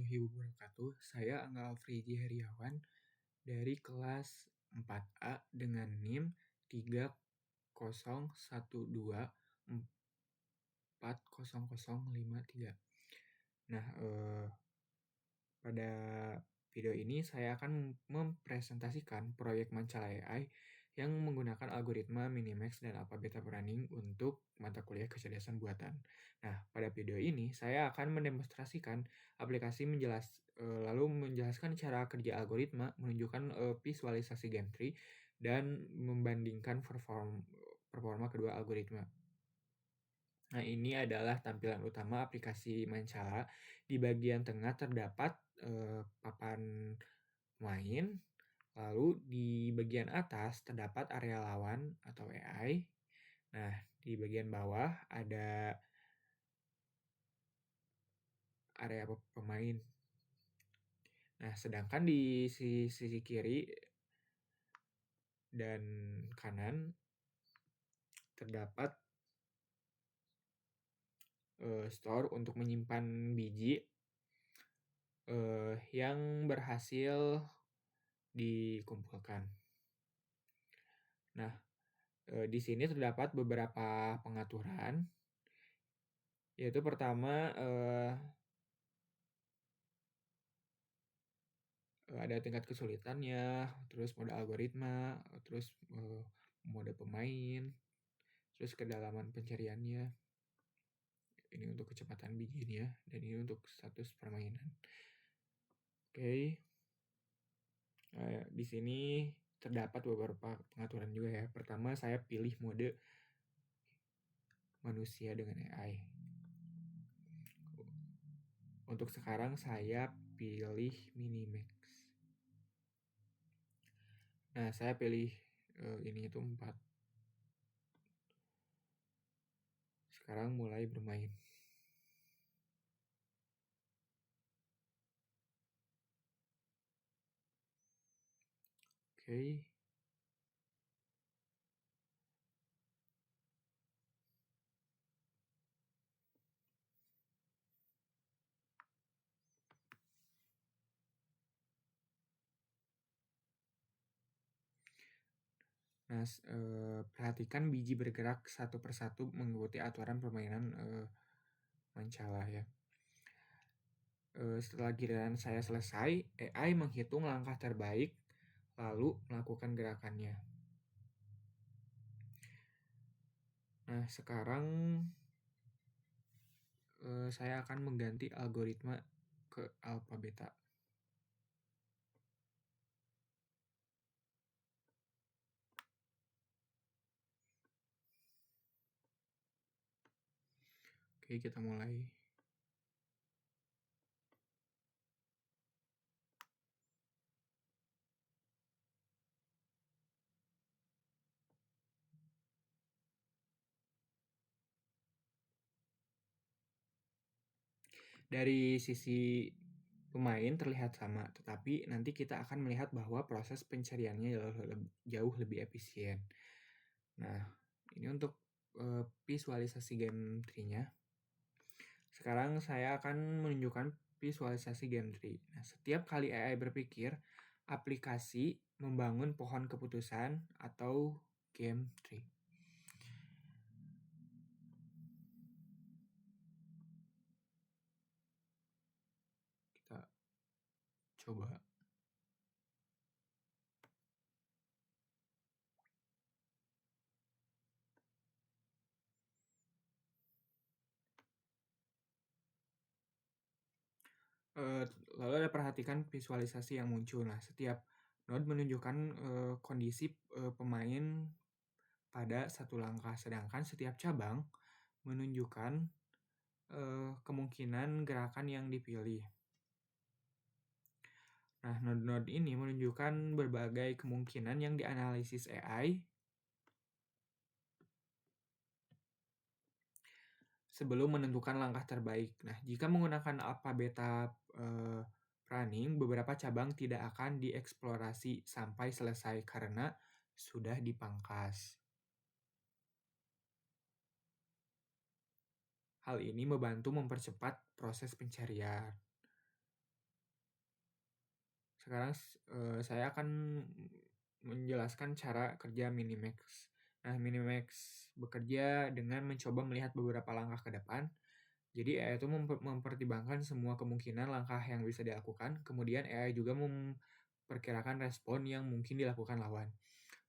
warahmatullahi wabarakatuh. Saya Angga Afridi Heriawan dari kelas 4A dengan NIM 30124053. Nah, pada video ini saya akan mempresentasikan proyek Mancala AI yang menggunakan algoritma Minimax dan Alpha Beta Planning untuk mata kuliah kecerdasan buatan. Nah, pada video ini saya akan mendemonstrasikan aplikasi lalu menjelaskan cara kerja algoritma, menunjukkan visualisasi game tree, dan membandingkan performa kedua algoritma. Nah, ini adalah tampilan utama aplikasi Mancala. Di bagian tengah terdapat papan pemain, lalu di bagian atas terdapat area lawan atau AI. Nah, di bagian bawah ada area pemain. Nah, sedangkan di sisi kiri dan kanan terdapat store untuk menyimpan biji yang berhasil dikumpulkan. Nah, di sini terdapat beberapa pengaturan, yaitu pertama ada tingkat kesulitannya, terus mode algoritma, terus mode pemain, terus kedalaman pencariannya. Ini untuk kecepatan bijinya, dan ini untuk status permainan. Oke. Di sini terdapat beberapa pengaturan juga ya. Pertama, saya pilih mode manusia dengan AI. Untuk sekarang saya pilih Minimax. Nah, saya pilih ini itu 4. Sekarang mulai bermain. Oke. Nah, perhatikan biji bergerak satu persatu mengikuti aturan permainan Mancala ya. Setelah giliran saya selesai, AI menghitung langkah terbaik, lalu melakukan gerakannya. Nah, sekarang saya akan mengganti algoritma ke Alpha Beta. Oke, kita mulai. Dari sisi pemain terlihat sama, tetapi nanti kita akan melihat bahwa proses pencariannya jauh lebih efisien. Nah, ini untuk visualisasi game tree-nya. Sekarang saya akan menunjukkan visualisasi game tree. Nah, setiap kali AI berpikir, aplikasi membangun pohon keputusan atau game tree. Kita coba. Lalu ada perhatikan visualisasi yang muncul. Nah, setiap node menunjukkan kondisi pemain pada satu langkah, sedangkan setiap cabang menunjukkan kemungkinan gerakan yang dipilih. Nah, node-node ini menunjukkan berbagai kemungkinan yang dianalisis AI sebelum menentukan langkah terbaik. Nah, jika menggunakan Alpha Beta Planning, beberapa cabang tidak akan dieksplorasi sampai selesai karena sudah dipangkas. Hal ini membantu mempercepat proses pencarian. sekarang saya akan menjelaskan cara kerja Minimax. Nah, Minimax bekerja dengan mencoba melihat beberapa langkah ke depan. Jadi AI itu mempertimbangkan semua kemungkinan langkah yang bisa dilakukan, kemudian AI juga memperkirakan respon yang mungkin dilakukan lawan.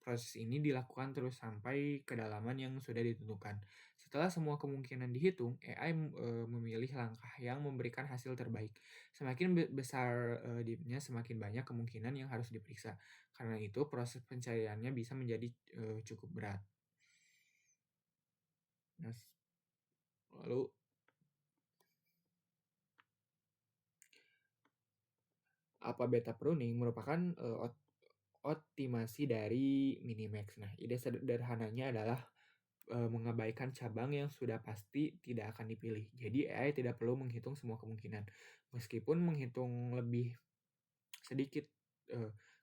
Proses ini dilakukan terus sampai kedalaman yang sudah ditentukan. Setelah semua kemungkinan dihitung, AI memilih langkah yang memberikan hasil terbaik. Semakin besar deepnya, semakin banyak kemungkinan yang harus diperiksa. Karena itu, proses pencariannya bisa menjadi cukup berat. Nah, lalu alpha beta pruning merupakan optimasi dari Minimax. Nah, ide sederhananya adalah mengabaikan cabang yang sudah pasti tidak akan dipilih. Jadi AI tidak perlu menghitung semua kemungkinan. Meskipun menghitung lebih sedikit,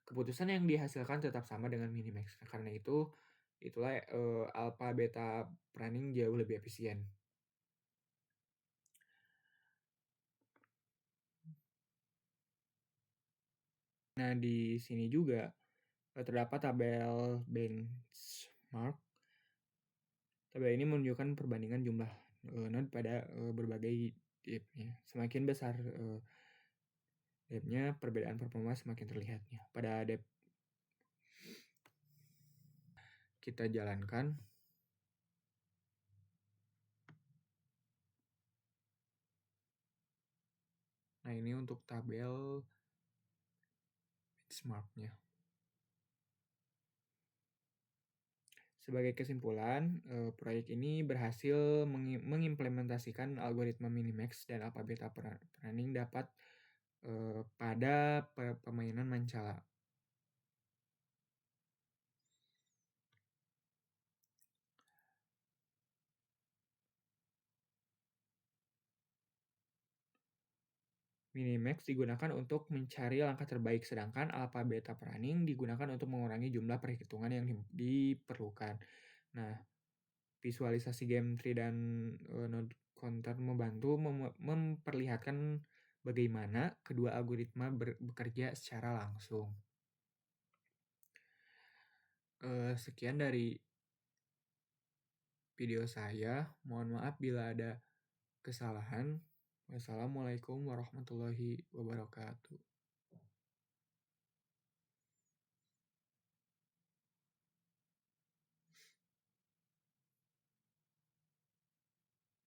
keputusan yang dihasilkan tetap sama dengan Minimax. Karena itulah alpha beta pruning jauh lebih efisien. Nah, di sini juga terdapat tabel benchmark. Tabel ini menunjukkan perbandingan jumlah node pada berbagai depth-nya. Semakin besar depth-nya, perbedaan performa semakin terlihatnya. Pada depth kita jalankan. Nah, ini untuk tabel benchmark-nya. Sebagai kesimpulan, proyek ini berhasil mengimplementasikan algoritma Minimax dan alpha beta pruning dapat pada permainan Mancala. Minimax digunakan untuk mencari langkah terbaik, sedangkan alpha beta pruning digunakan untuk mengurangi jumlah perhitungan yang diperlukan. Nah, visualisasi game tree dan node counter membantu memperlihatkan bagaimana kedua algoritma bekerja secara langsung. Sekian dari video saya. Mohon maaf bila ada kesalahan. Wassalamualaikum warahmatullahi wabarakatuh.